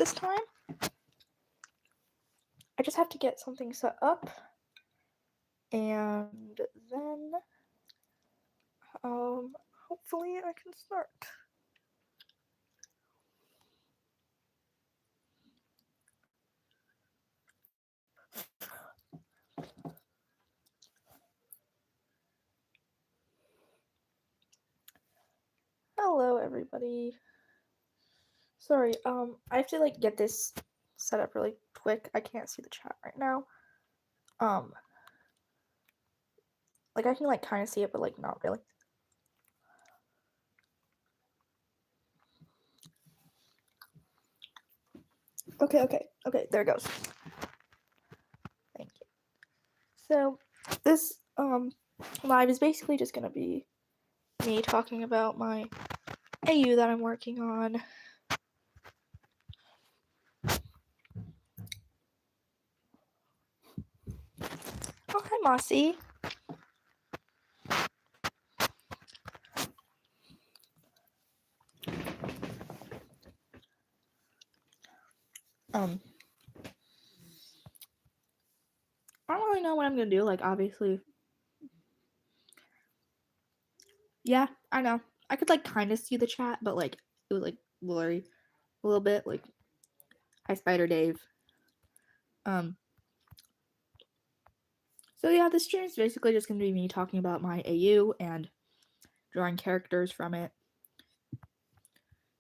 this time. I just have to get something set up, and then hopefully I can start. Hello, everybody. Sorry, I have to get this set up really quick. I can't see the chat right now. I can kind of see it, but not really. Okay, there it goes. Thank you. So this live is basically just gonna be me talking about my AU that I'm working on. Oh, hi, Mossy. I don't really know what I'm gonna do. Obviously, yeah, I know. I could kind of see the chat, but it was blurry a little bit. Hi, Spider Dave. So yeah, this stream is basically just gonna be me talking about my AU and drawing characters from it.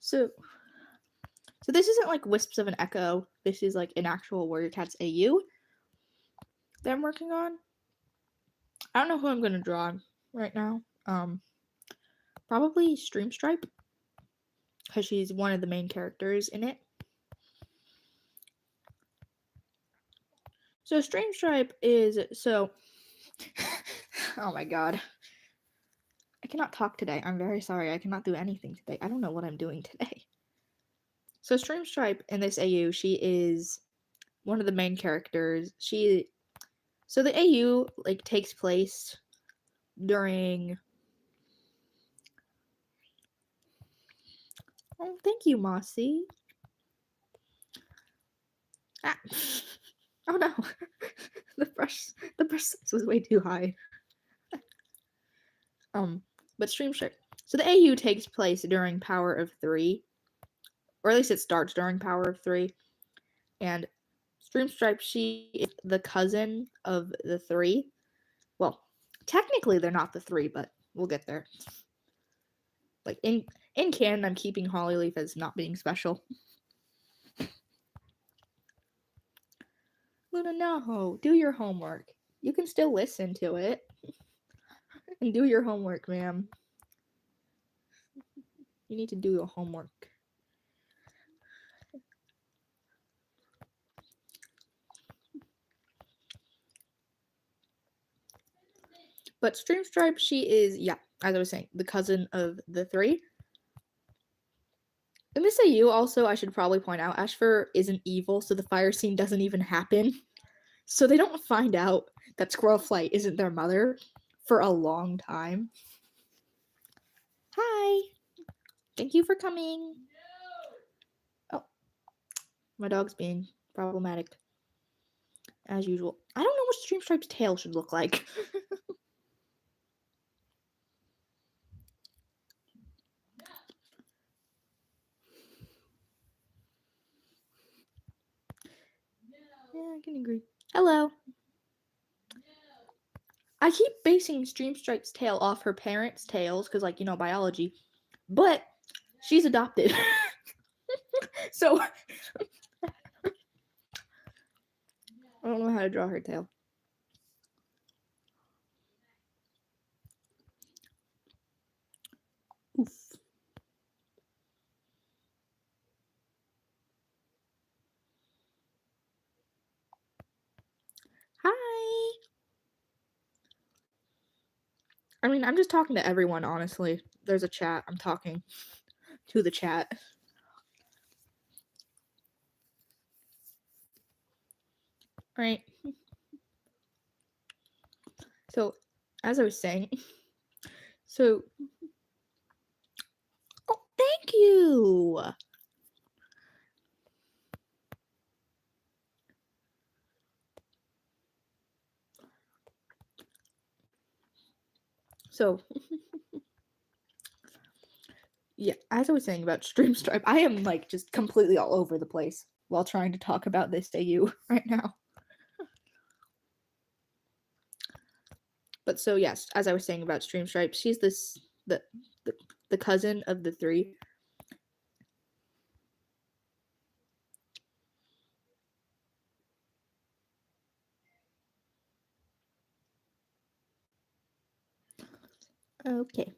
So this isn't Wisps of an Echo. This is an actual Warrior Cats AU that I'm working on. I don't know who I'm gonna draw right now. Probably Streamstripe, because she's one of the main characters in it. So Streamstripe is oh my god. I cannot talk today. I'm very sorry. I cannot do anything today. I don't know what I'm doing today. So Streamstripe in this AU, she is one of the main characters. So the AU takes place during. Oh, thank you, Mossy. Ah. Oh no, the brush size was way too high. But Streamstripe. So the AU takes place during Power of 3, or at least it starts during Power of 3, and Streamstripe, she is the cousin of the 3. Well, technically they're not the 3, but we'll get there. In canon, I'm keeping Hollyleaf as not being special. Luna, no, do your homework. You can still listen to it. And do your homework, ma'am. You need to do your homework. But Streamstripe, she is, yeah, as I was saying, the cousin of the 3. In this AU, also, I should probably point out, Ashfur isn't evil, so the fire scene doesn't even happen. So they don't find out that Squirrel Flight isn't their mother for a long time. Hi! Thank you for coming. Oh, my dog's being problematic. As usual. I don't know what Streamstripe's tail should look like. Yeah, I can agree. Hello. I keep basing Streamstripe's tail off her parents' tails, because, biology. But she's adopted. So I don't know how to draw her tail. Oof. Hi. I mean, I'm just talking to everyone, honestly. There's a chat. I'm talking to the chat. Right. So, as I was saying, oh, thank you. So, yeah, as I was saying about Streamstripe, I am like just completely all over the place while trying to talk about this AU right now. But so yes, as I was saying about Streamstripe, she's the cousin of the three. Okay.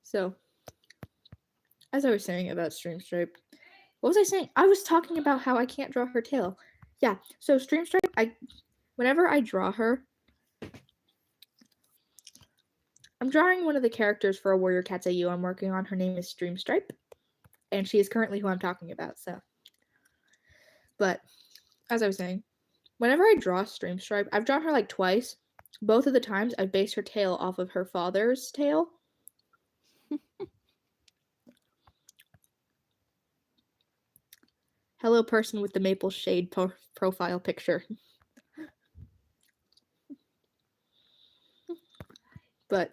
So, as I was saying about Streamstripe, what was I saying? I was talking about how I can't draw her tail. Yeah, so Streamstripe, whenever I draw her, I'm drawing one of the characters for a Warrior Cats AU I'm working on. Her name is Streamstripe, and she is currently who I'm talking about, so. But, as I was saying, whenever I draw Streamstripe, I've drawn her like twice. Both of the times, I've based her tail off of her father's tail. Hello, person with the maple shade profile picture. But,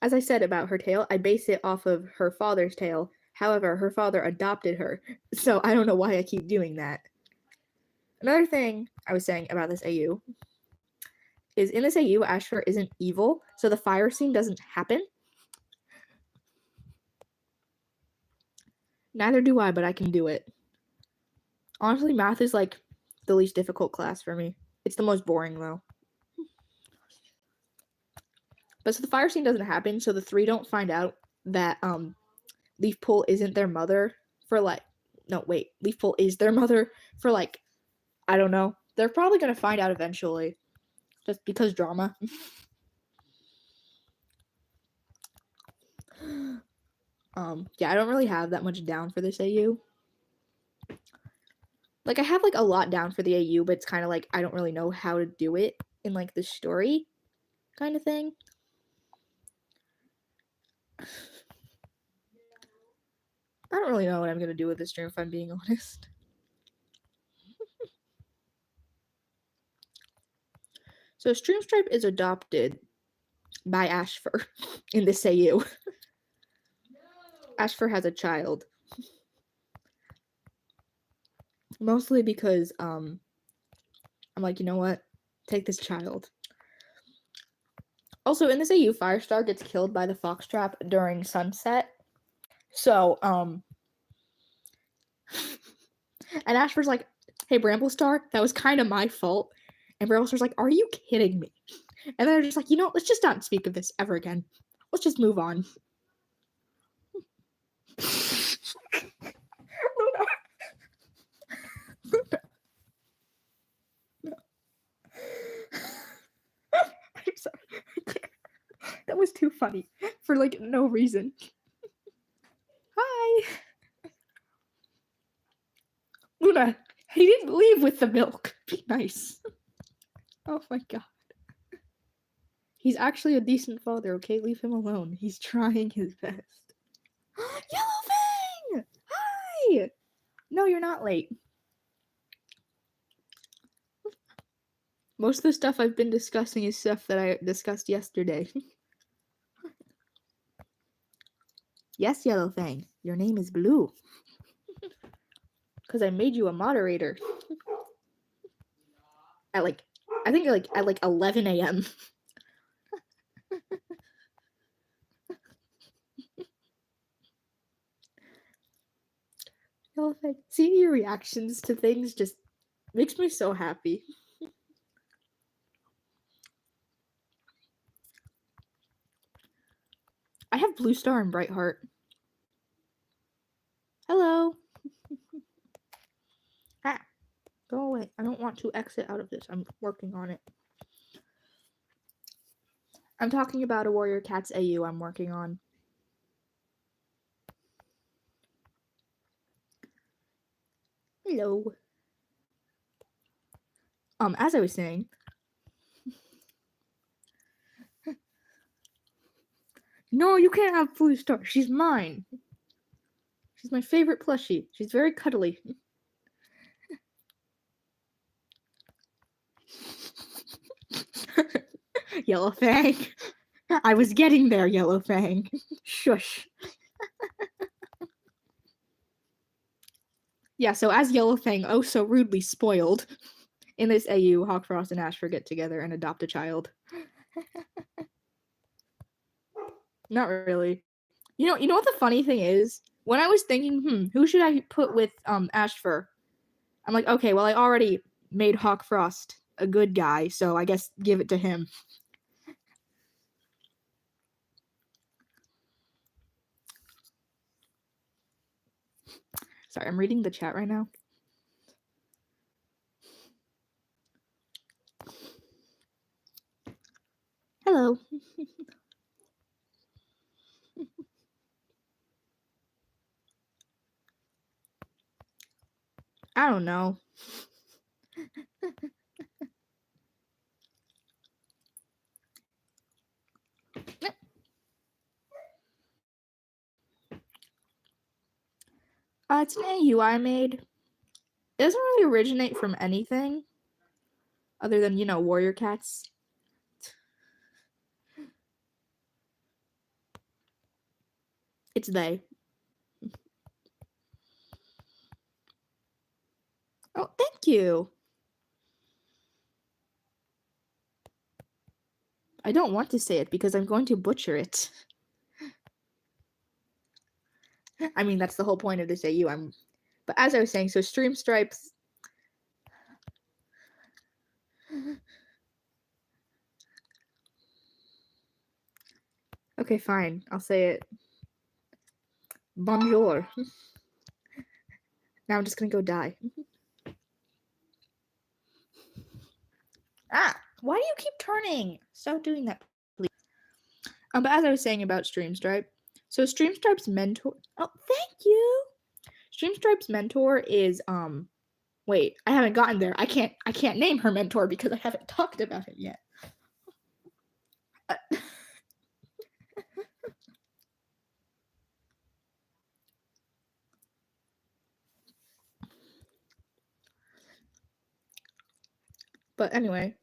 as I said about her tail, I base it off of her father's tail. However, her father adopted her, so I don't know why I keep doing that. Another thing I was saying about this AU is in this AU, Ashfur isn't evil, so the fire scene doesn't happen. Neither do I, but I can do it. Honestly, math is like the least difficult class for me. It's the most boring though. But so the fire scene doesn't happen, so the three don't find out that Leafpool isn't their mother for like Leafpool is their mother for like, I don't know. They're probably gonna find out eventually. Just because drama. Yeah, I don't really have that much down for this AU. Like, I have, like, a lot down for the AU, but it's kind of like, I don't really know how to do it in, like, the story kind of thing. I don't really know what I'm going to do with this stream, if I'm being honest. So, Streamstripe is adopted by Ashfur in this AU. Ashfur has a child. Mostly because, I'm like, you know what? Take this child. Also, in this AU, Firestar gets killed by the fox trap during sunset. So, and Ashfur's like, hey, Bramblestar, that was kind of my fault. And Bramblestar's like, are you kidding me? And then they're just like, you know, let's just not speak of this ever again. Let's just move on. No. I'm sorry. That was too funny for like no reason. Hi. Luna, he didn't leave with the milk. Be nice. Oh my god. He's actually a decent father, okay? Leave him alone. He's trying his best. Yellowfang! Hi! No, you're not late. Most of the stuff I've been discussing is stuff that I discussed yesterday. Yes, Yellowfang, your name is Blue. Because I made you a moderator. At like, I think like at like 11 a.m. Yellowfang, seeing your reactions to things just makes me so happy. I have Blue Star and Brightheart. Hello. Ah, go away. I don't want to exit out of this. I'm working on it. I'm talking about a Warrior Cats AU I'm working on. Hello. As I was saying, no, you can't have Blue Star. She's mine. She's my favorite plushie. She's very cuddly. Yellowfang. I was getting there, Yellow Fang. Shush. Yeah, so as Yellow Fang oh so rudely spoiled, in this AU, Hawkfrost and Ashfur get together and adopt a child. Not really. You know what the funny thing is? When I was thinking, who should I put with Ashfur? I'm like, okay, well I already made Hawkfrost a good guy, so I guess give it to him. Sorry, I'm reading the chat right now. Hello. I don't know. It's an AU I made. It doesn't really originate from anything other than, warrior cats. It's they. Oh, thank you. I don't want to say it because I'm going to butcher it. I mean, that's the whole point of this AU. But as I was saying, so Streamstripes. Okay, fine. I'll say it. Bonjour. Now I'm just gonna go die. Why do you keep turning? Stop doing that, please. But as I was saying about Streamstripe, so Streamstripe's mentor. Oh, thank you. Streamstripe's mentor is Wait, I haven't gotten there. I can't name her mentor because I haven't talked about him yet. But anyway,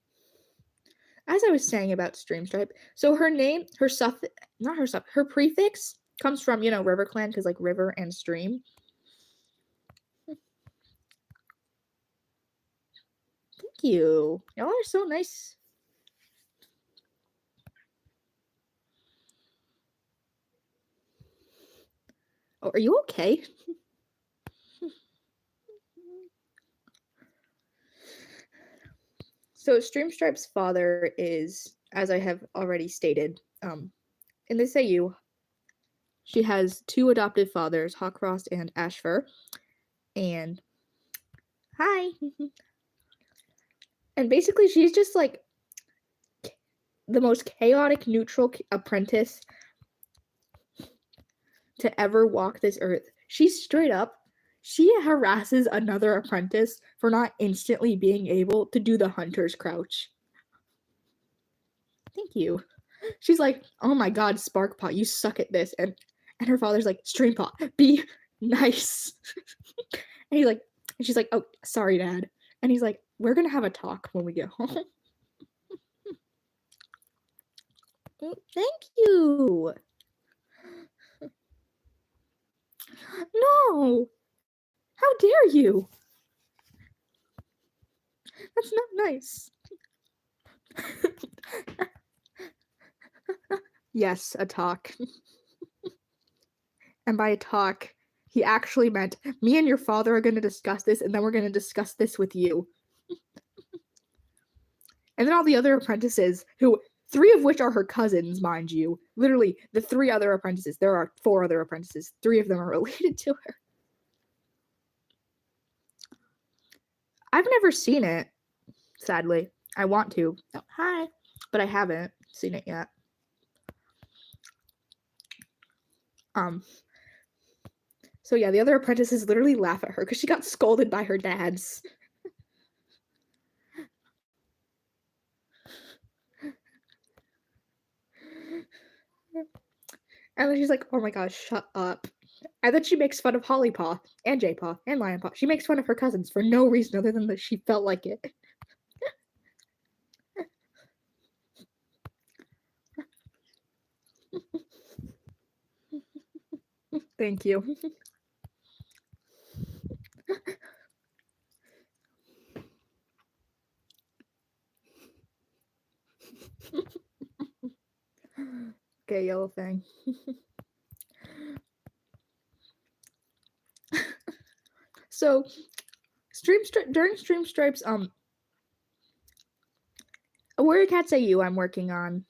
as I was saying about Streamstripe, so her name, her prefix comes from, RiverClan, because like river and stream. Thank you. Y'all are so nice. Oh, are you okay? So Streamstripe's father is, as I have already stated, in this AU, she has two adoptive fathers, Hawkfrost and Ashfur. And hi. And basically she's just like the most chaotic neutral apprentice to ever walk this earth. She's straight up, she harasses another apprentice for not instantly being able to do the hunter's crouch. Thank you. She's like, oh my god, Sparkpot, you suck at this. And her father's like, Streampot, be nice. And she's like, oh, sorry, Dad. And he's like, we're gonna have a talk when we get home. Thank you. No. How dare you? That's not nice. Yes, a talk. And by a talk, he actually meant me and your father are going to discuss this, and then we're going to discuss this with you. And then all the other apprentices, who 3 of which are her cousins, mind you. Literally, the 3 other apprentices. There are 4 other apprentices. 3 of them are related to her. I've never seen it, sadly. I want to. Oh, hi. But I haven't seen it yet. So yeah, the other apprentices literally laugh at her because she got scolded by her dads. And then she's like, oh my gosh, shut up. And then she makes fun of Hollypaw and Jaypaw and Lionpaw. She makes fun of her cousins for no reason other than that she felt like it. Thank you. Okay, yellow thing. So, during Streamstripe's Warrior Cats AU I'm working on.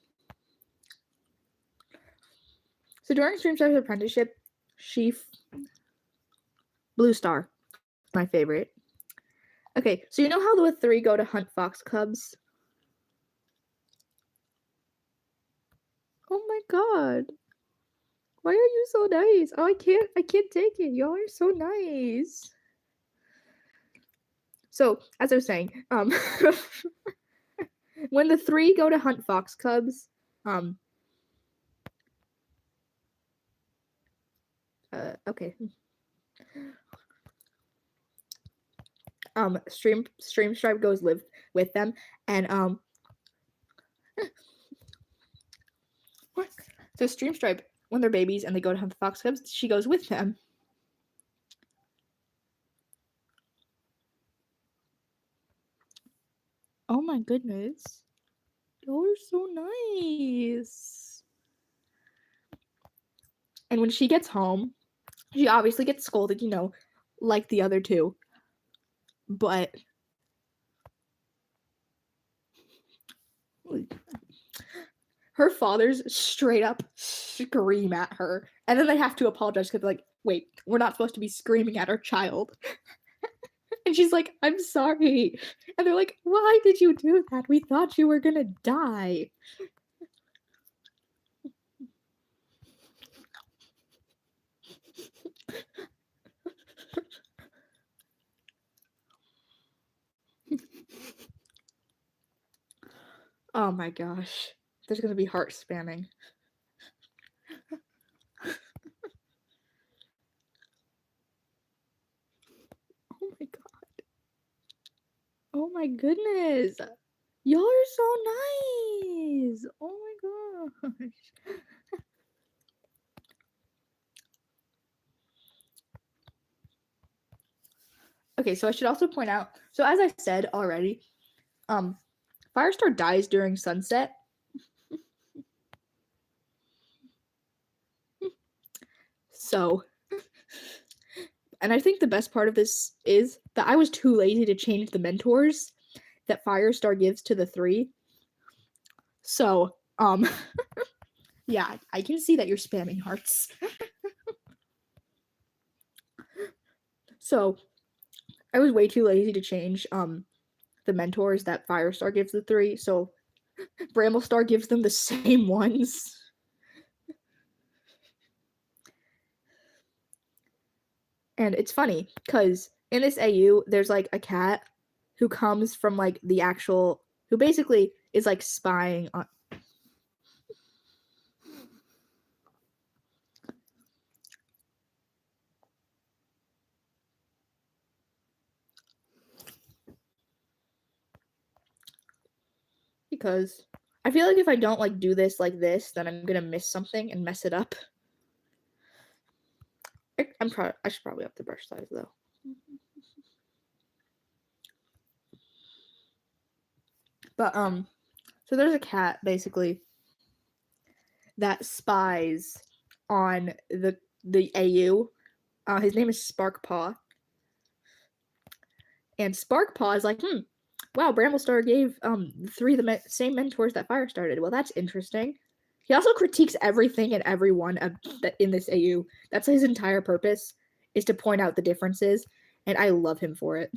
So during Streamstripe's apprenticeship, Blue Star, my favorite. Okay, so you know how the 3 go to hunt fox cubs? Oh my god. Why are you so nice? Oh, I can't take it. Y'all are so nice. So, as I was saying, when the 3 go to hunt fox cubs, okay. Streamstripe goes live with them, and what? So Streamstripe, when they're babies and they go to hunt the fox cubs, she goes with them. Oh my goodness. Y'all are so nice. And when she gets home, she obviously gets scolded, you know, like the other 2. But her fathers straight up scream at her. And then they have to apologize because they're like, wait, we're not supposed to be screaming at our child. And she's like, I'm sorry. And they're like, why did you do that? We thought you were gonna die. Oh my gosh. There's gonna be heart spamming. Oh my god. Oh my goodness. Y'all are so nice. Oh my gosh. Okay, so I should also point out, so as I said already, Firestar dies during sunset. So, and I think the best part of this is that I was too lazy to change the mentors that Firestar gives to the 3. So, yeah, I can see that you're spamming hearts. So, I was way too lazy to change the mentors that Firestar gives the 3. So, Bramblestar gives them the same ones. And it's funny because in this AU, there's like a cat who comes from like the actual, who basically is like spying on. Because I feel like if I don't like do this like this, then I'm gonna miss something and mess it up. I should probably up the brush size though. But so there's a cat basically that spies on the AU. His name is Sparkpaw. And Sparkpaw is like, wow, Bramblestar gave 3 the same mentors that Firestar did. Well, that's interesting. He also critiques everything and everyone in this AU. That's his entire purpose, is to point out the differences, and I love him for it.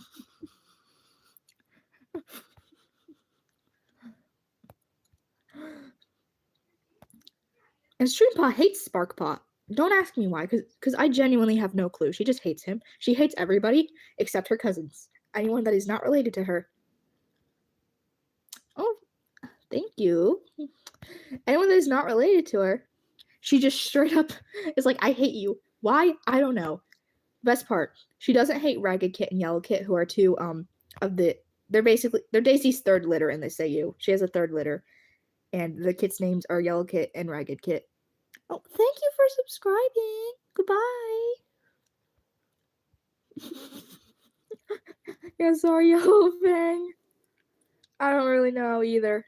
And Streampaw hates Sparkpaw. Don't ask me why, because I genuinely have no clue. She just hates him. She hates everybody except her cousins. Anyone that is not related to her. Oh, thank you. Anyone that is not related to her, she just straight up is like, I hate you. Why? I don't know. Best part, she doesn't hate Ragged Kit and Yellow Kit, who are 2 they're Daisy's 3rd litter in this AU. She has a 3rd litter. And the kits' names are Yellow Kit and Ragged Kit. Oh, thank you for subscribing. Goodbye. Yeah, sorry, Yellow Fang. I don't really know either.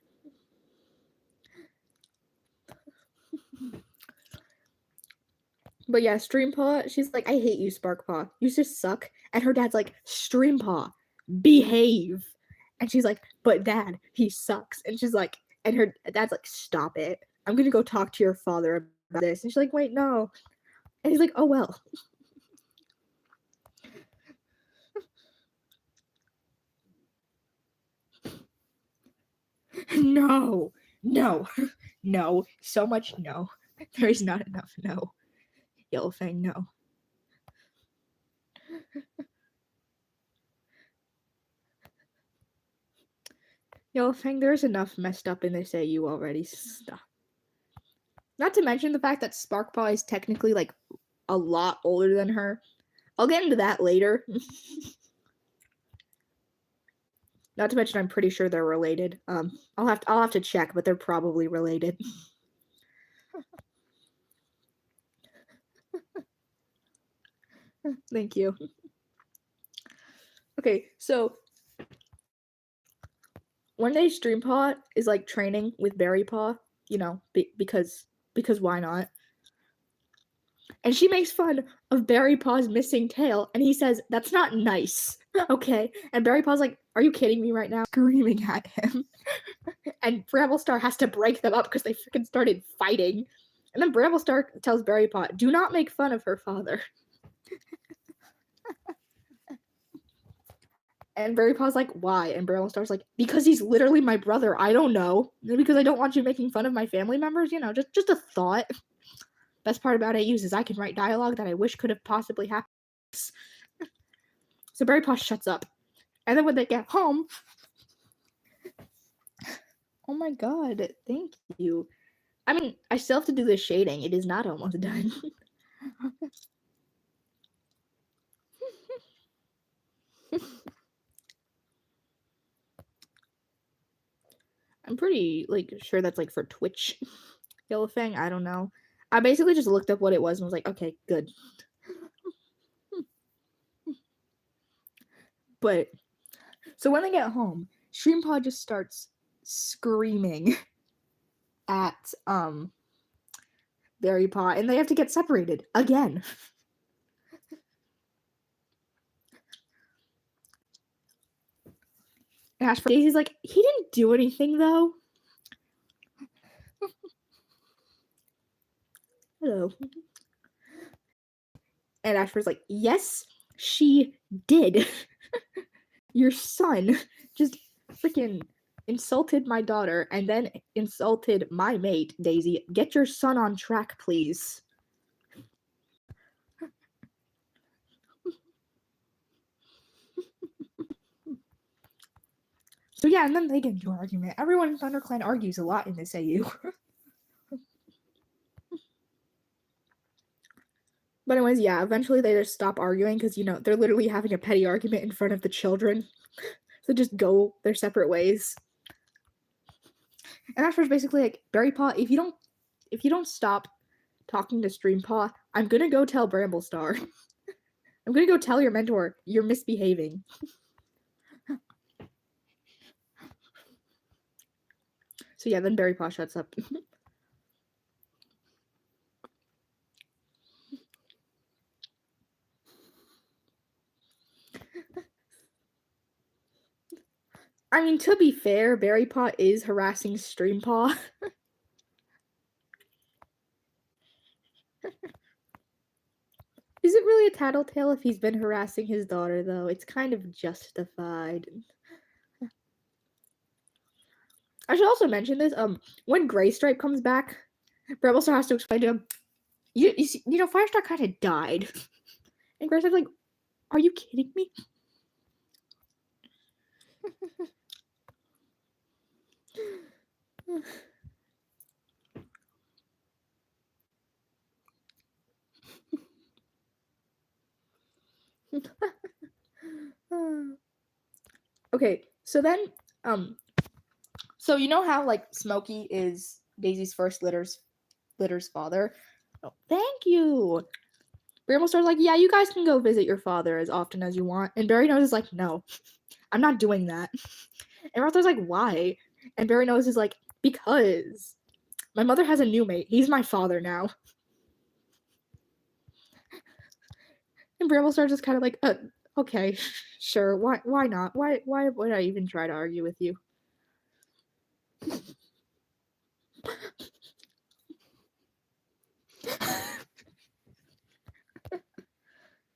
But yeah, Streampaw, she's like, I hate you, Sparkpaw. You just suck. And her dad's like, Streampaw, behave. And she's like, but dad, he sucks. And she's like, and her dad's like, stop it. I'm gonna go talk to your father about this. And she's like, wait, no. And he's like, oh well. No, no, no. So much no. There is not enough no. Yellow Fang, no. Yellow Fang, there's enough messed up in this AU already. Stop. Not to mention the fact that Sparkpaw is technically like a lot older than her. I'll get into that later. Not to mention, I'm pretty sure they're related. I'll have to check, but they're probably related. Thank you. Okay, so one day Streampaw is like training with Berrypaw, you know, because why not? And she makes fun of Berrypaw's missing tail, and he says, that's not nice, okay? And Berrypaw's like, are you kidding me right now? Screaming at him. And Bramblestar has to break them up because they freaking started fighting. And then Bramblestar tells Berrypaw, do not make fun of her father. And Berrypaw's like, why? And Bramblestar's like, because he's literally my brother. I don't know. Because I don't want you making fun of my family members. You know, just a thought. Best part about AUs is I can write dialogue that I wish could have possibly happened. So Berrypaw shuts up. And then when they get home... Oh my god, thank you. I mean, I still have to do the shading. It is not almost done. I'm pretty, like, sure that's, like, for Twitch. Yellow Fang, I don't know. I basically just looked up what it was and was like, okay, good. But, so when they get home, Streampaw just starts screaming at, Berrypaw, and they have to get separated again. And Ash for Daisy's like, he didn't do anything though. Hello. And Ashford's like, yes, she did. Your son just freaking insulted my daughter and then insulted my mate, Daisy. Get your son on track, please. So yeah, and then they get into an argument. Everyone in ThunderClan argues a lot in this AU. But anyways, yeah, eventually they just stop arguing because, you know, they're literally having a petty argument in front of the children. So just go their separate ways. And Ashford's basically like, Berrypaw, if you don't stop talking to Streampaw, I'm gonna go tell Bramblestar. I'm gonna go tell your mentor you're misbehaving. So yeah, then Berrypaw shuts up. I mean, to be fair, Berrypaw is harassing Streampaw. Is it really a tattletale if he's been harassing his daughter, though? It's kind of justified. I should also mention this. When Graystripe comes back, Bramblestar has to explain to him, you know, Firestar kind of died. And Graystripe's like, are you kidding me? Okay, so then, so you know how, like, Smokey is Daisy's first litter's father? Oh, thank you! Bramblestar's like, yeah, you guys can go visit your father as often as you want. And Barry Nose is like, no, I'm not doing that. And Bramblestar's like, why? And Barry Nose is like, because my mother has a new mate. He's my father now. And Bramblestar's just kind of like, okay, sure. Why not? Why would I even try to argue with you?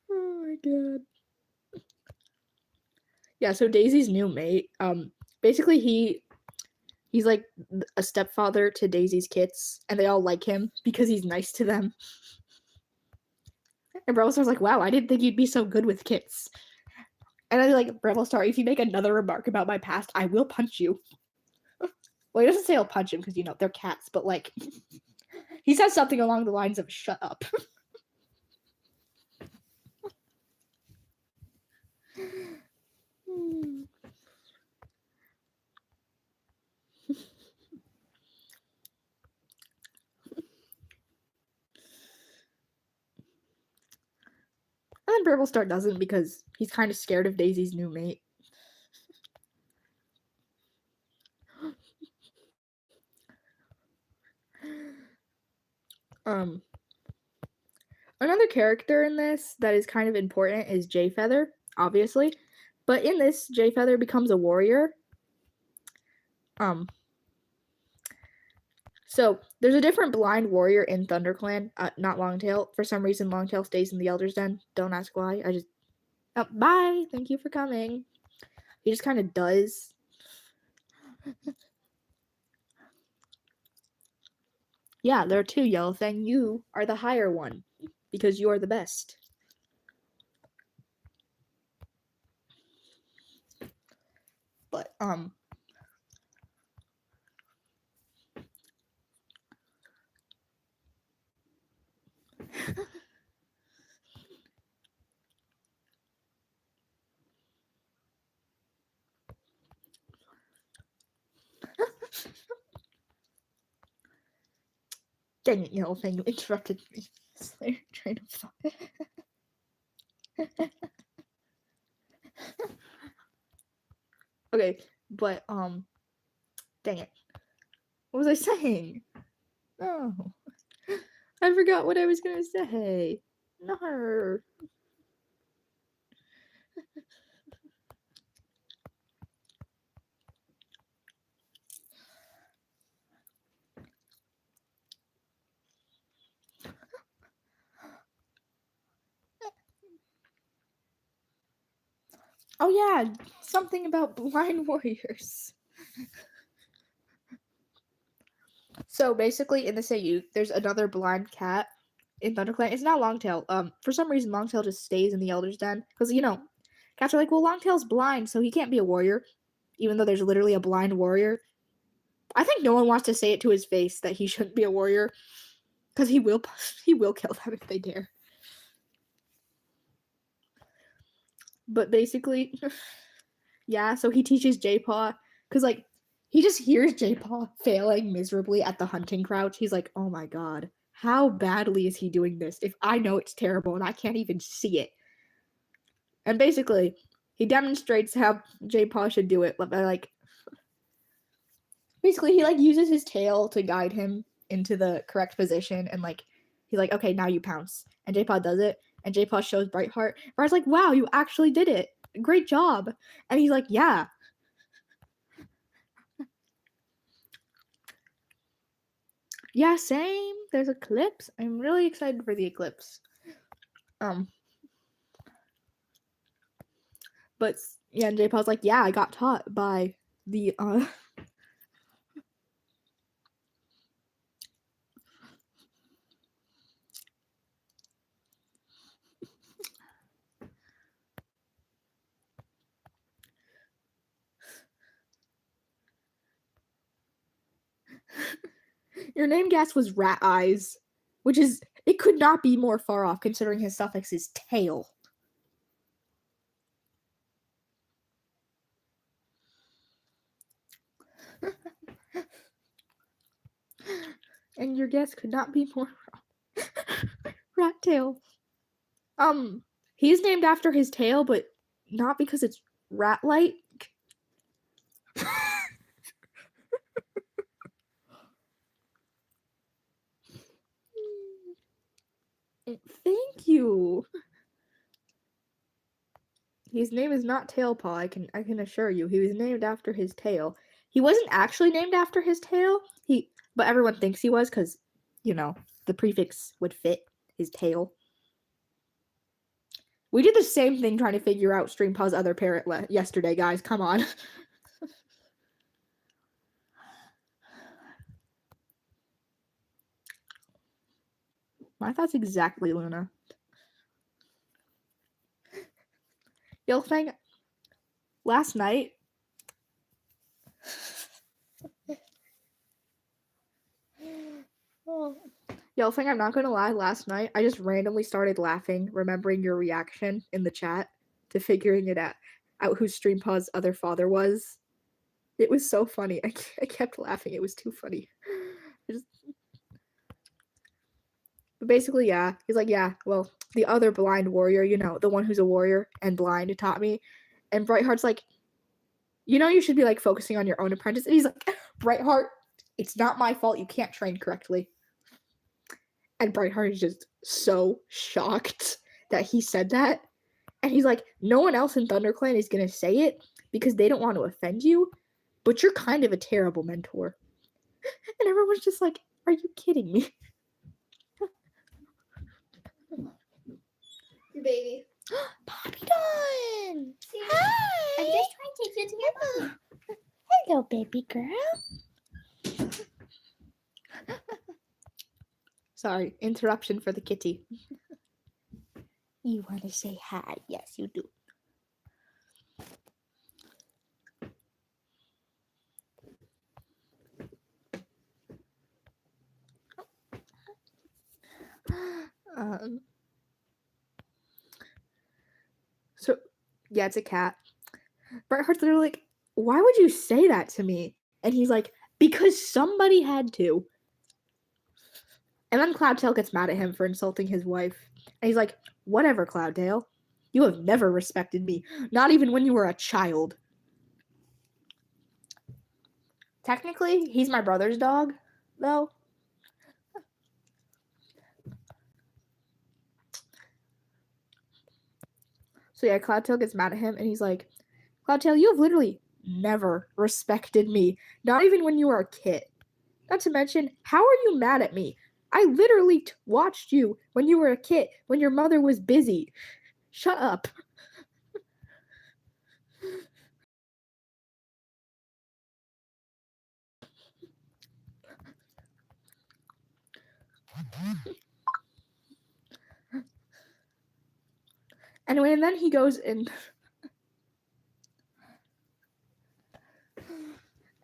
Oh my god. Yeah, so Daisy's new mate, basically he's like a stepfather to Daisy's kids, and they all like him because he's nice to them. And Bramblestar's like, wow, I didn't think you'd be so good with kids. And I'm like, Bramblestar, if you make another remark about my past, I will punch you. Well, he doesn't say he'll punch him because, you know, they're cats, but like, he says something along the lines of, shut up. And then Bramblestar doesn't because he's kind of scared of Daisy's new mate. Another character in this that is kind of important is Jay Feather, obviously. But in this, Jay Feather becomes a warrior. So there's a different blind warrior in ThunderClan, not Longtail. For some reason, Longtail stays in the Elder's Den. Don't ask why. Bye. Thank you for coming. He just kind of does. Yeah, there are two, Yellow Thing. You are the higher one because you are the best. But dang it, Yellow Thing, you interrupted me. Train of thought. Okay, but dang it. What was I saying? Oh, I forgot what I was gonna say. No. Oh yeah, something about blind warriors. So basically, in this AU, there's another blind cat in ThunderClan. It's not Longtail. For some reason, Longtail just stays in the Elder's Den because you know, cats are like, well, Longtail's blind, so he can't be a warrior, even though there's literally a blind warrior. I think no one wants to say it to his face that he shouldn't be a warrior, because he will kill them if they dare. But basically, yeah. So he teaches J-Paw because like he just hears J-Paw failing miserably at the hunting crouch. He's like, oh my god, how badly is he doing this? If I know it's terrible and I can't even see it. And basically, he demonstrates how J-Paw should do it by like. Basically, he like uses his tail to guide him into the correct position, and like he's like, okay, now you pounce, and J-Paw does it, and J-Paw shows Brightheart. Brightheart's like, wow, you actually did it, great job, and he's like, yeah. Yeah, same. There's eclipse. I'm really excited for the eclipse. But yeah, and J-Paw's like, yeah, I got taught by the Your name gas was Rat Eyes, which is, it could not be more far off considering his suffix is tail. And your guess could not be more wrong. Rat tail. He's named after his tail, but not because it's rat-like. Thank you. His name is not Tailpaw, I can assure you. He was named after his tail. He wasn't actually named after his tail. But everyone thinks he was because, you know, the prefix would fit his tail. We did the same thing trying to figure out Streampaw's other parrot yesterday, guys. Come on. My thoughts exactly, Luna. Yelfang, last night. Yelfang, I'm not gonna lie, last night I just randomly started laughing, remembering your reaction in the chat to figuring it out who Streampaw's other father was. It was so funny. I kept laughing. It was too funny. But basically, yeah. He's like, yeah, well, the other blind warrior, you know, the one who's a warrior and blind taught me. And Brightheart's like, you know, you should be like focusing on your own apprentice. And he's like, Brightheart, it's not my fault you can't train correctly. And Brightheart is just so shocked that he said that. And he's like, no one else in ThunderClan is going to say it because they don't want to offend you, but you're kind of a terrible mentor. And everyone's just like, are you kidding me? Your baby. Poppy Dawn! Hi! I'm just trying to take you to your mom. Hello, baby girl. Sorry, interruption for the kitty. You want to say hi? Yes, you do. So, yeah, it's a cat. Brightheart's literally like, why would you say that to me? And he's like, because somebody had to. And then Cloudtail gets mad at him for insulting his wife. And he's like, whatever, Cloudtail. You have never respected me, not even when you were a child. Technically, he's my brother's dog, though. So yeah, Cloudtail gets mad at him, and he's like, Cloudtail, you have literally never respected me, not even when you were a kid. Not to mention, how are you mad at me? I literally watched you when you were a kid, when your mother was busy. Shut up. Anyway, and then he goes and...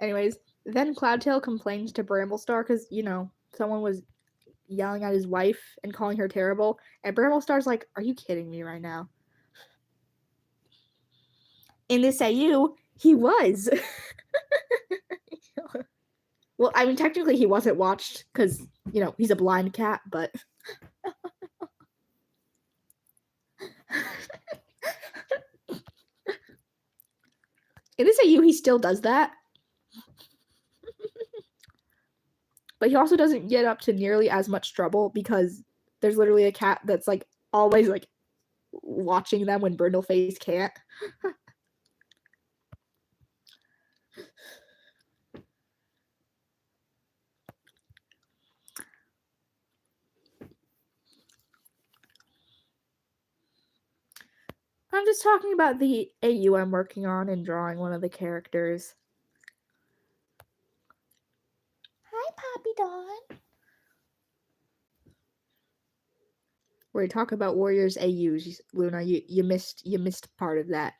Anyways, then Cloudtail complains to Bramblestar because, you know, someone was yelling at his wife and calling her terrible. And Bramblestar's like, are you kidding me right now? In this AU, he was. Well, I mean, technically he wasn't watched because, you know, he's a blind cat, but... In this AU, he still does that. But he also doesn't get up to nearly as much trouble because there's literally a cat that's, like, always, like, watching them when Brindleface can't. I'm just talking about the AU I'm working on and drawing one of the characters. Hi, Poppy Dawn. Where we talk about Warriors AUs, Luna, you missed part of that.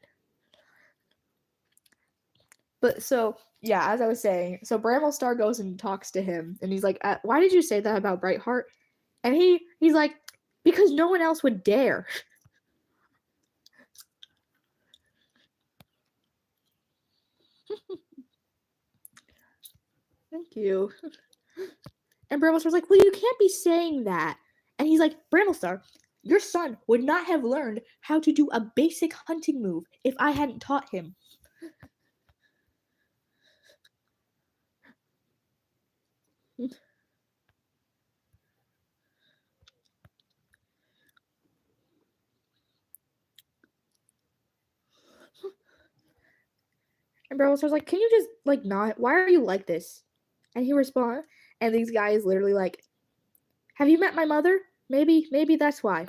But so, yeah, as I was saying, so Bramblestar goes and talks to him, and he's like, why did you say that about Brightheart? And he's like, because no one else would dare. Thank you. And Bramblestar's like, well, you can't be saying that. And he's like, Bramblestar, Your son would not have learned how to do a basic hunting move if I hadn't taught him. And bro was like, can you just, like, not? Why are you like this? And he responds, and these guys literally like, have you met my mother? Maybe that's why.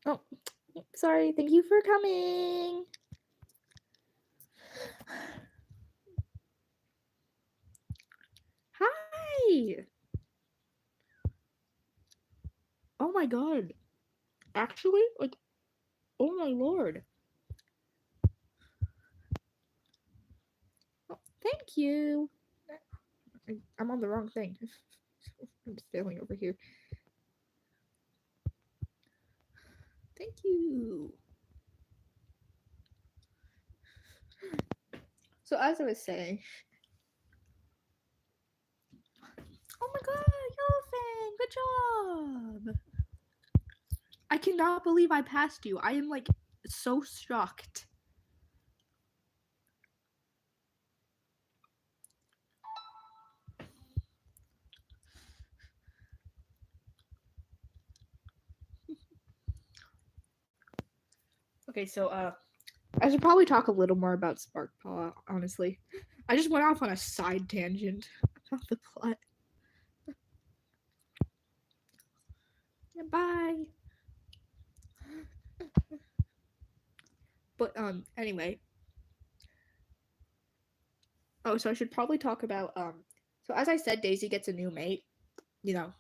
Oh, sorry. Thank you for coming. Hi. Oh my god. Actually, like, oh my lord. Oh, thank you. I'm on the wrong thing. I'm just failing over here. Thank you. So as I was saying, oh my god, Yellowfang, good job. I cannot believe I passed you. I am like so shocked. Okay, so I should probably talk a little more about Sparkpaw, honestly. I just went off on a side tangent about the plot. Yeah, bye. But anyway. Oh, so I should probably talk about so as I said, Daisy gets a new mate, you know,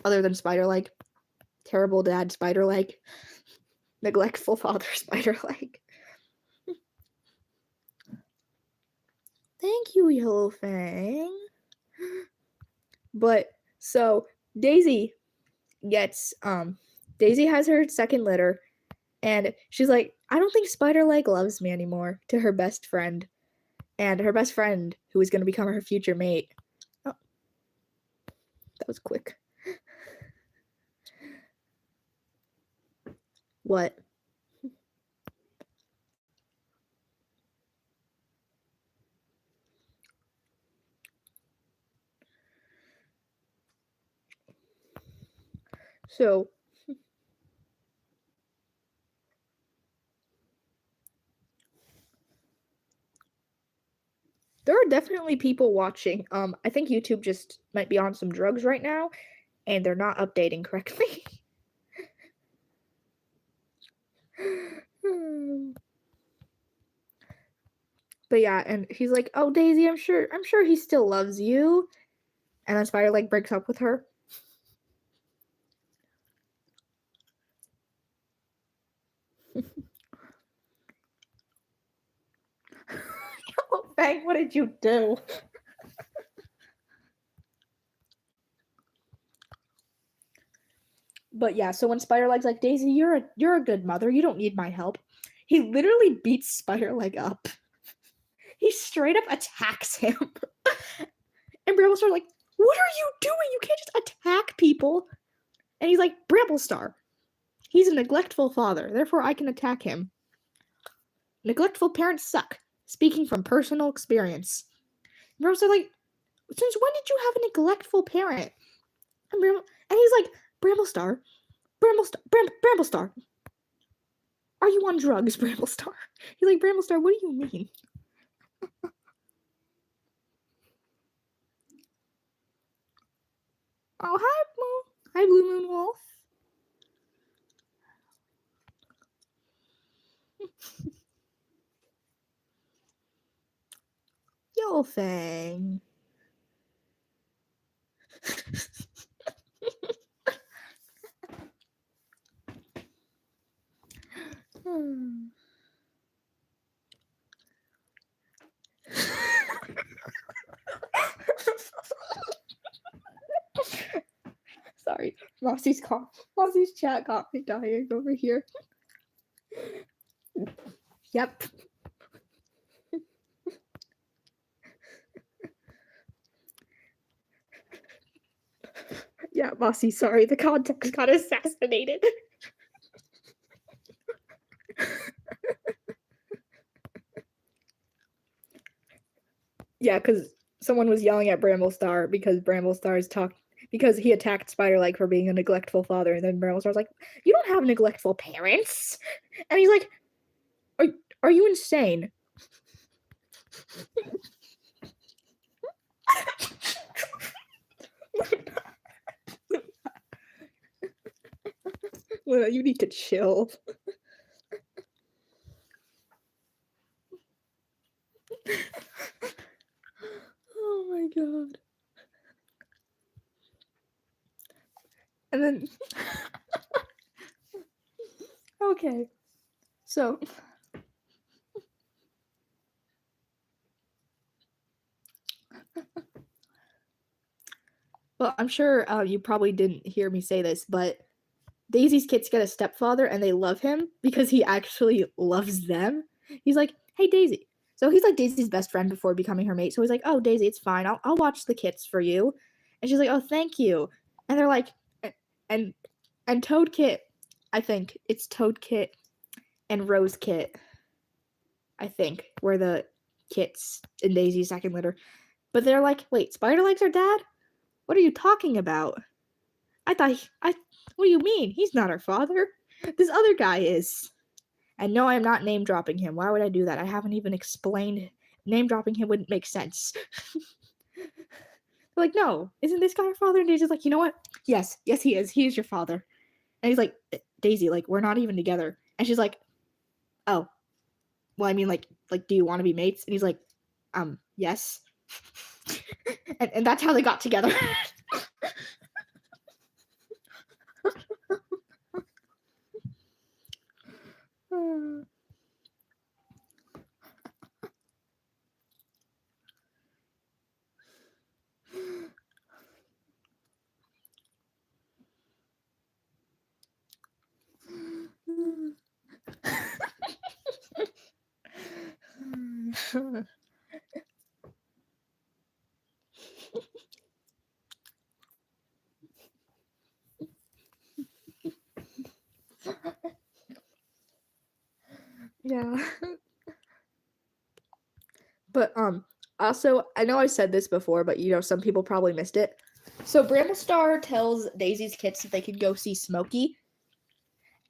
other than Spider-Leg. Terrible dad Spider-Leg. Neglectful father Spider-Leg. Thank you, Yellowfang. But so Daisy gets Daisy has her second litter, and she's like, I don't think Spider-Leg loves me anymore, to her best friend. And her best friend, who is going to become her future mate. Oh, that was quick. What? So there are definitely people watching. I think YouTube just might be on some drugs right now, and they're not updating correctly. But yeah, and he's like, "Oh, Daisy, I'm sure he still loves you." And then Spider-Leg breaks up with her. Oh, Fang, what did you do? But yeah, so when Spider-Leg's like, Daisy, you're a good mother. You don't need my help. He literally beats Spider-Leg up. He straight up attacks him. And Bramblestar's like, what are you doing? You can't just attack people. And he's like, Bramblestar, he's a neglectful father, therefore I can attack him. Neglectful parents suck. Speaking from personal experience. And Bramblestar's like, since when did you have a neglectful parent? And he's like, Bramblestar, are you on drugs, Bramblestar? He's like, Bramblestar, what do you mean? Oh, hi, Blue. Hi, Blue Moon Wolf. Yellowfang. Sorry, Mossy's chat got me dying over here. Yep. Yeah, Mossy, sorry, the context got assassinated. Yeah, because someone was yelling at Bramblestar because he attacked Spiderleg for being a neglectful father, and then Bramblestar's like, "You don't have neglectful parents," and he's like, "Are you insane?" Luna, you need to chill. Oh my god. And then okay. So well, I'm sure you probably didn't hear me say this, but Daisy's kids get a stepfather and they love him because he actually loves them. He's like, "Hey, Daisy." So he's like Daisy's best friend before becoming her mate. So he's like, "Oh, Daisy, it's fine. I'll watch the kits for you." And she's like, "Oh, thank you." And they're like, and Toad Kit, I think it's Toad Kit and Rose Kit, I think, were the kits in Daisy's second litter. But they're like, "Wait, Spiderleg's our dad? What are you talking about? What do you mean? He's not our father. This other guy is." And no, I'm not name dropping him. Why would I do that? I haven't even explained. Name dropping him wouldn't make sense. They're like, "No, isn't this guy your father?" And Daisy's like, "You know what? Yes, he is. He is your father." And he's like, "Daisy, like, we're not even together." And she's like, "Oh, well, I mean, like, do you want to be mates?" And he's like, yes." and that's how they got together. Yeah. But also, I know I said this before, but some people probably missed it. So Bramblestar tells Daisy's kids that they can go see Smokey,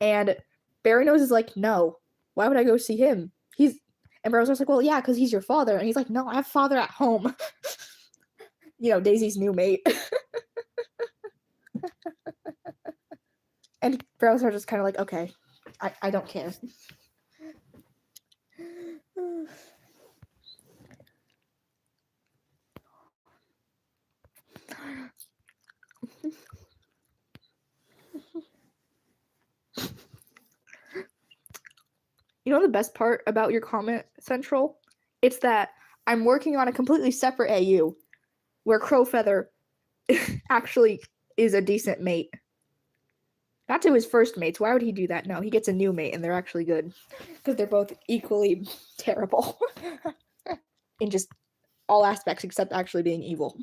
and Berrynose is like, "No, why would I go see him? And Bramblestar's like, "Well, yeah, because he's your father." And he's like, "No, I have father at home." Daisy's new mate. And Bramblestar's just kind of like, "Okay, I don't care." You know the best part about your comment, Central? It's that I'm working on a completely separate AU where Crowfeather actually is a decent mate. Not to his first mates. Why would he do that? No, he gets a new mate and they're actually good. Because they're both equally terrible. In just all aspects except actually being evil.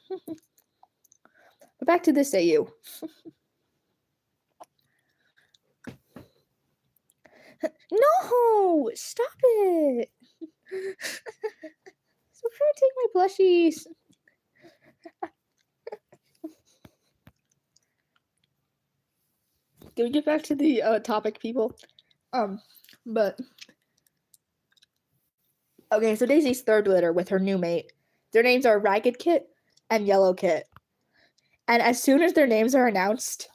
But back to this AU. No! Stop it! Stop trying to take my plushies. Can we get back to the topic, people? But okay, so Daisy's third litter with her new mate. Their names are Ragged Kit and Yellow Kit. And as soon as their names are announced,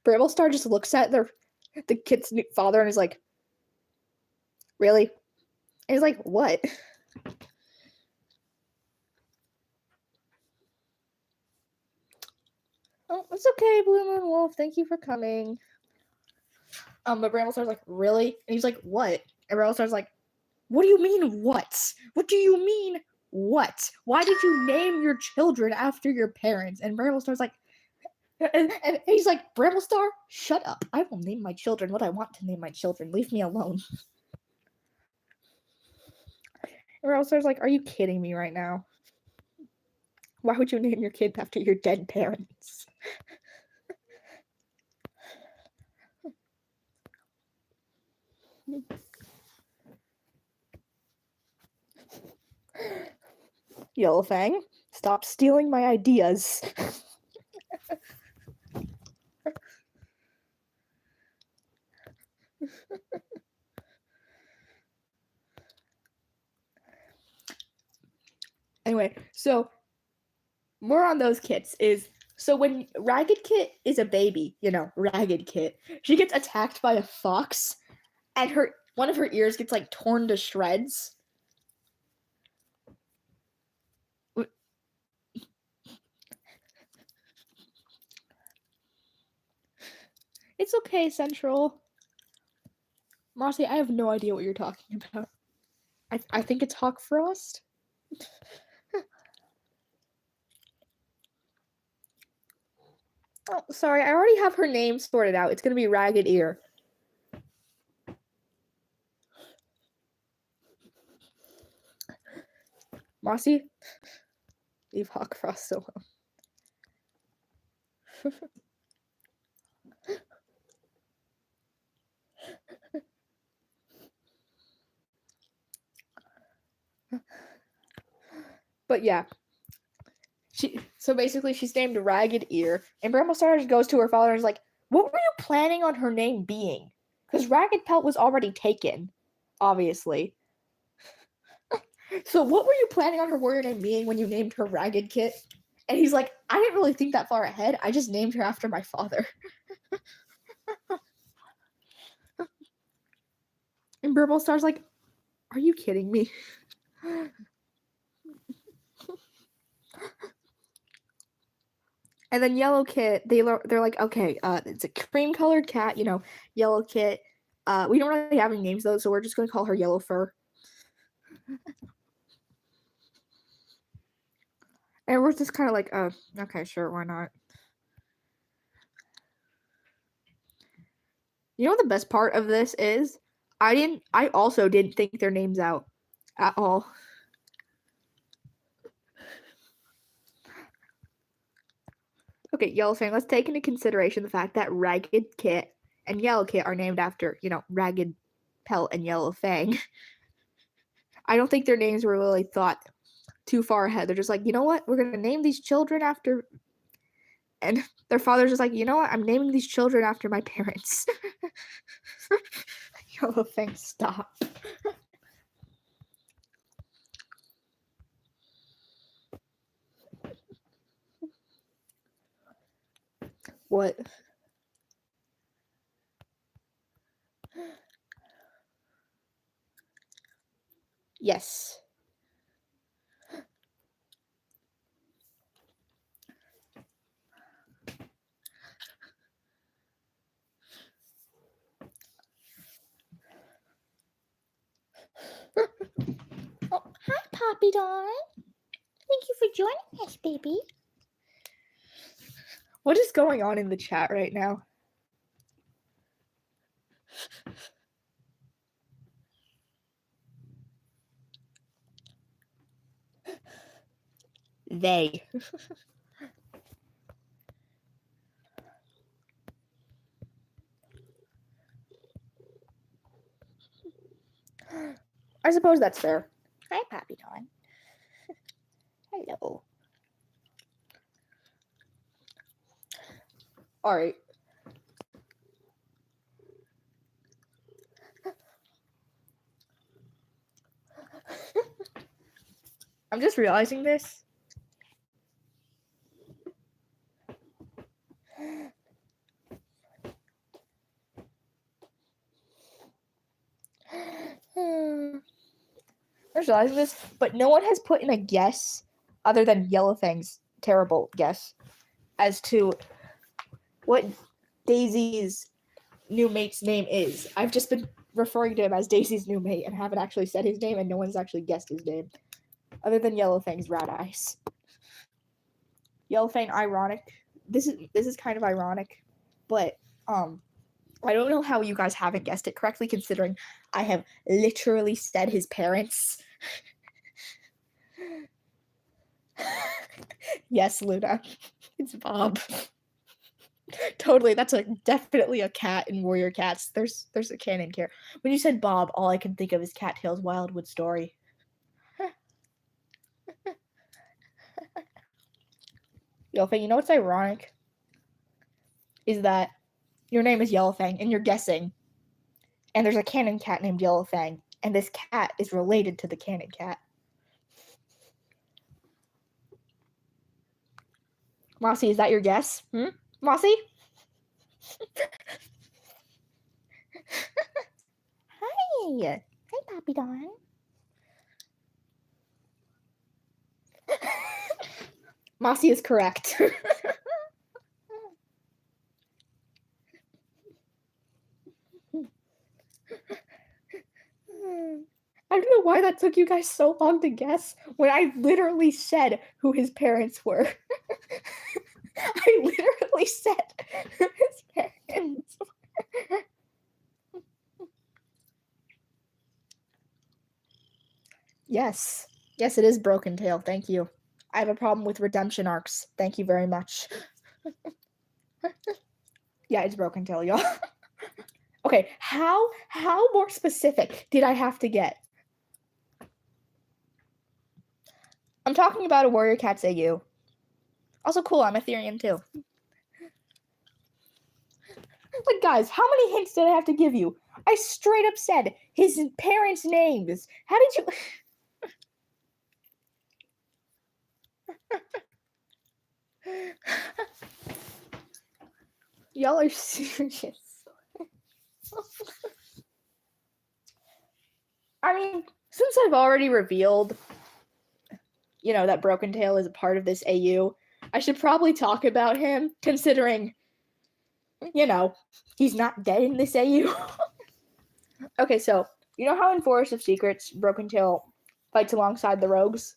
Bramblestar just looks at the kid's father and is like, "Really?" And he's like, "What?" "Oh, it's okay, Blue Moon Wolf. Thank you for coming." But Bramblestar's like, "Really?" And he's like, "What?" And Bramblestar's like, "What do you mean, what? What do you mean, what? Why did you name your children after your parents?" And Bramblestar's like, and he's like, "Bramblestar, shut up. I will name my children what I want to name my children. Leave me alone." Or else there's like, are you kidding me right now? Why would you name your kid after your dead parents? Yellowfang, stop stealing my ideas. Anyway, so more on those kits is, so when Ragged Kit is a baby, Ragged Kit, she gets attacked by a fox and one of her ears gets like torn to shreds. It's okay, Central. Marcy, I have no idea what you're talking about. I think it's Hawk Frost. Oh, sorry, I already have her name sorted out. It's gonna be Ragged Ear. Marcy, leave Hawk Frost alone. But yeah, so basically she's named Ragged Ear, and Bramblestar goes to her father and is like, "What were you planning on her name being? Because Ragged Pelt was already taken, obviously. So what were you planning on her warrior name being when you named her Ragged Kit?" And he's like, "I didn't really think that far ahead. I just named her after my father." And Bramblestar's like, "Are you kidding me?" And then Yellow Kit, they're like, "Okay, it's a cream-colored cat, Yellow Kit. We don't really have any names though, so we're just gonna call her Yellow Fur." And we're just kind of like, "Oh, okay, sure, why not?" You know what the best part of this is? I also didn't think their names out at all. Okay, Yellowfang, let's take into consideration the fact that Ragged Kit and Yellow Kit are named after, Ragged Pelt and Yellow Fang. I don't think their names were really thought too far ahead. They're just like, you know what? We're going to name these children after... And their father's just like, you know what? I'm naming these children after my parents. Yellow Fang, stop. What? Yes. Oh, hi, Poppy Dawn. Thank you for joining us, baby. What is going on in the chat right now? They. I suppose that's fair. Hi, Poppy Dawn. Hello. All right. I'm just realizing this. I'm just realizing this, but no one has put in a guess other than Yellowfang's terrible guess as to what Daisy's new mate's name is. I've just been referring to him as Daisy's new mate and haven't actually said his name, and no one's actually guessed his name other than Yellowfang's rat eyes. Yellowfang, ironic. This is kind of ironic, but I don't know how you guys haven't guessed it correctly, considering I have literally said his parents. Yes, Luna. It's Bob. Totally, that's definitely a cat in Warrior Cats. There's a canon character. When you said Bob, all I can think of is Cattail's Wildwood Story. Yellowfang, you know what's ironic? Is that your name is Yellowfang and you're guessing, and there's a canon cat named Yellowfang, and this cat is related to the canon cat. Mossy, is that your guess? Mossy? Hi. Hi, Poppy Dawn. Mossy is correct. I don't know why that took you guys so long to guess when I literally said who his parents were. I literally said who his parents were. Yes. Yes, it is Brokentail. Thank you. I have a problem with redemption arcs. Thank you very much. Yeah, it's Brokentail, y'all. Okay, how more specific did I have to get? I'm talking about a Warrior Cats AU. Also cool, I'm Ethereum too. Like, guys, how many hints did I have to give you? I straight up said his parents' names. How did you... Y'all are serious. I mean, since I've already revealed, you know, that Brokentail is a part of this AU, I should probably talk about him, considering, you know, he's not dead in this AU. Okay, so, you know how in Forest of Secrets, Brokentail fights alongside the rogues?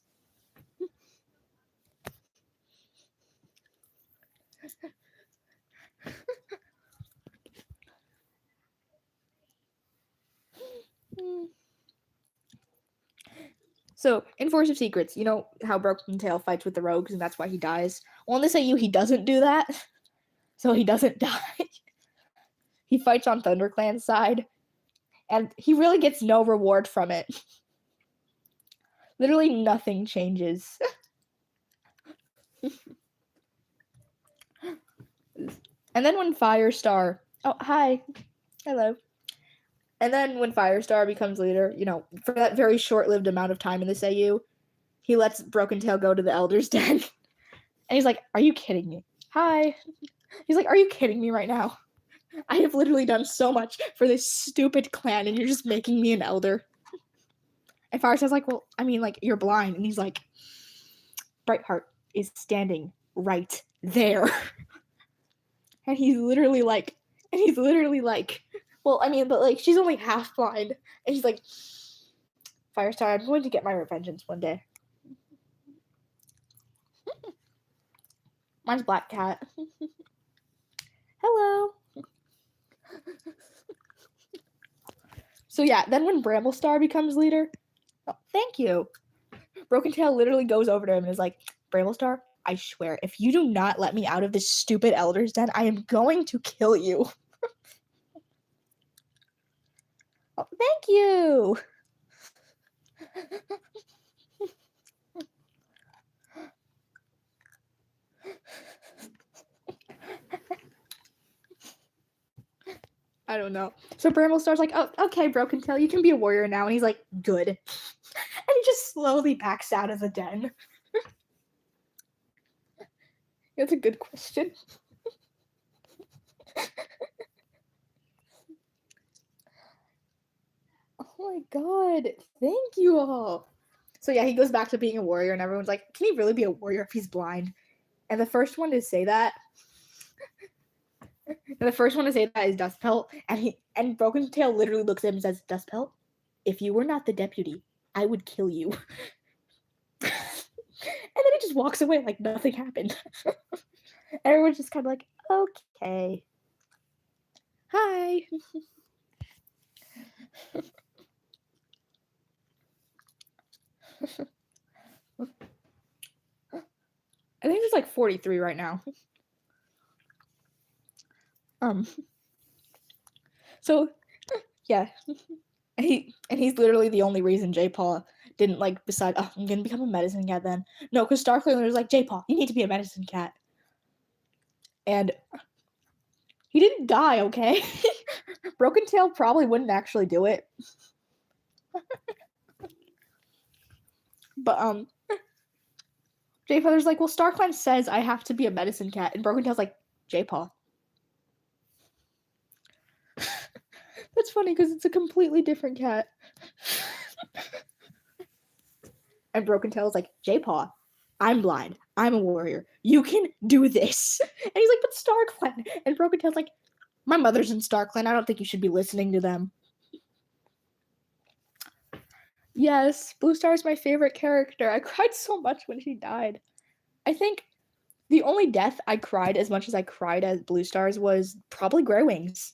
So, in Force of Secrets, you know how Brokentail fights with the rogues and that's why he dies? Well, in this AU, he doesn't do that, so he doesn't die. He fights on ThunderClan's side, and he really gets no reward from it. Literally nothing changes. And then when Firestar... Oh, hi. Hello. And then when Firestar becomes leader, you know, for that very short-lived amount of time in this AU, he lets Brokentail go to the Elder's Den. And he's like, are you kidding me? Hi. He's like, are you kidding me right now? I have literally done so much for this stupid clan, and you're just making me an elder. And Firestar's like, well, I mean, like, you're blind. And he's like, Brightheart is standing right there. And he's literally like, well, I mean, but like, she's only half blind. And he's like, Firestar, I'm going to get my revengeance one day. Mine's Black Cat. Hello. So yeah, then when Bramblestar becomes leader, oh, thank you. Brokentail literally goes over to him and is like, Bramblestar, I swear, if you do not let me out of this stupid Elder's Den, I am going to kill you. Oh, thank you. I don't know. So Bramblestar's like, oh, okay, Brokentail, you can be a warrior now. And he's like, good. And he just slowly backs out of the den. That's a good question. Oh my god. Thank you all. So yeah, he goes back to being a warrior, and everyone's like, can he really be a warrior if he's blind? And the first one to say that is Dustpelt, and Brokentail literally looks at him and says, Dustpelt, if you were not the deputy, I would kill you. And then he just walks away like nothing happened. Everyone's just kind of like, okay. Hi. he's like 43 right now. So yeah. And he's literally the only reason J-Paw didn't like decide, oh, I'm gonna become a medicine cat then. No, because Starkler was like, J-Paw, you need to be a medicine cat. And he didn't die, okay? Brokentail probably wouldn't actually do it. But J-Father's like, well, StarClan says I have to be a medicine cat, and Brokentail's like, J-Paw. That's funny because it's a completely different cat. And Brokentail's like, J-Paw, I'm blind. I'm a warrior. You can do this. And he's like, but StarClan. And Brokentail's like, my mother's in StarClan. I don't think you should be listening to them. Yes, Blue Star is my favorite character. I cried so much when she died. I think the only death I cried as much as I cried as Blue Stars was probably Grey Wings.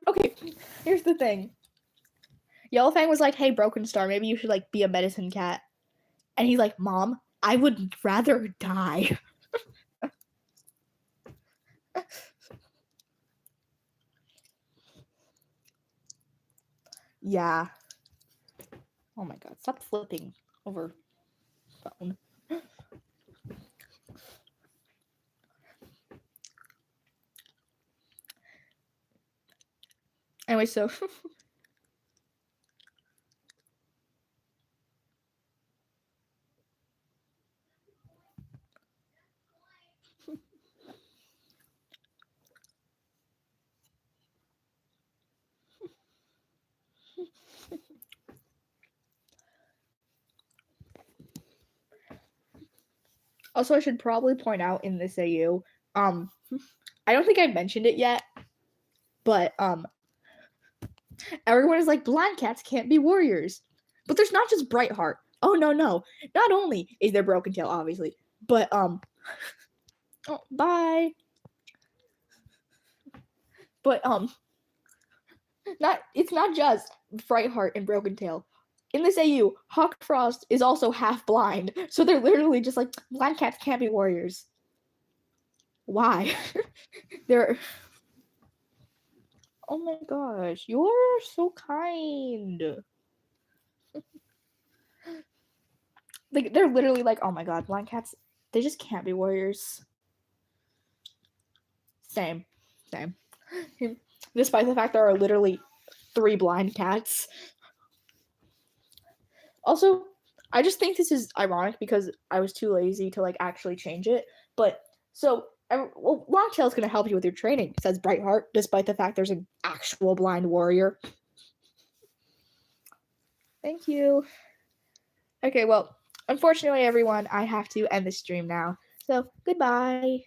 Okay, here's the thing. Yellowfang was like, hey, Broken Star, maybe you should like be a medicine cat. And he's like, Mom, I would rather die. Yeah. Oh my god, stop flipping over phone. Anyway, so also, I should probably point out in this AU, I don't think I mentioned it yet, but everyone is like, blind cats can't be warriors. But there's not just Brightheart. Oh no. Not only is there Brokentail, obviously, but oh, bye. But it's not just Brightheart and Brokentail. In this AU, Hawk Frost is also half blind, so they're literally just like, blind cats can't be warriors. Why? They're. Oh my gosh, you're so kind. Like, they're literally like, oh my god, blind cats, they just can't be warriors. Same. Despite the fact there are literally 3 blind cats. Also, I just think this is ironic because I was too lazy to like actually change it. But so, well, Longtail's gonna help you with your training, says Brightheart, despite the fact there's an actual blind warrior. Thank you. Okay, well, unfortunately, everyone, I have to end the stream now. So, goodbye.